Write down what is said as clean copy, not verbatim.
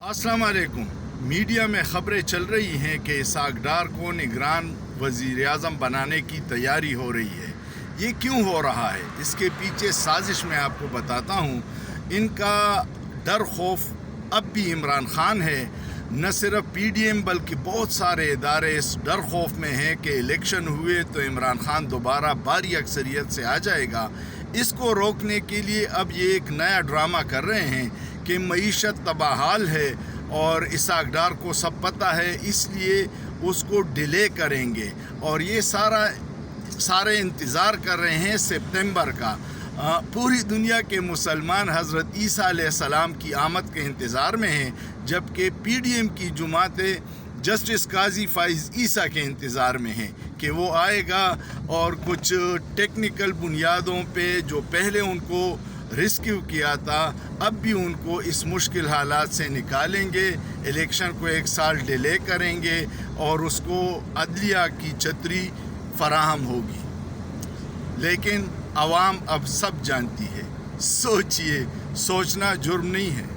अस्सलाम वालेकुम। मीडिया में खबरें चल रही हैं कि इसहाक डार को निगरान वज़ीर आज़म बनाने की तैयारी हो रही है। ये क्यों हो रहा है, इसके पीछे साजिश मैं आपको बताता हूँ। इनका डर खौफ अब भी इमरान खान है। न सिर्फ PDM बल्कि बहुत सारे इदारे इस डर खौफ में हैं कि इलेक्शन हुए तो इमरान खान दोबारा भारी अक्सरियत से आ जाएगा। इसको रोकने के लिए अब ये एक नया ड्रामा कर रहे हैं कि मईशत तबाहाल है और इसहाक डार को सब पता है, इसलिए उसको डिले करेंगे। और ये सारे इंतज़ार कर रहे हैं सितंबर का। पूरी दुनिया के मुसलमान हज़रत ईसा अलैहिस्सलाम की आमद के इंतज़ार में हैं, जबकि PDM की जमातें जस्टिस काजी फ़ाइज़ ईसा के इंतज़ार में हैं कि वो आएगा और कुछ टेक्निकल बुनियादों पे जो पहले उनको रेस्क्यू किया था अब भी उनको इस मुश्किल हालात से निकालेंगे। इलेक्शन को 1 साल डिले करेंगे और उसको अदलिया की छतरी फराहम होगी। लेकिन आवाम अब सब जानती है। सोचिए, सोचना जुर्म नहीं है।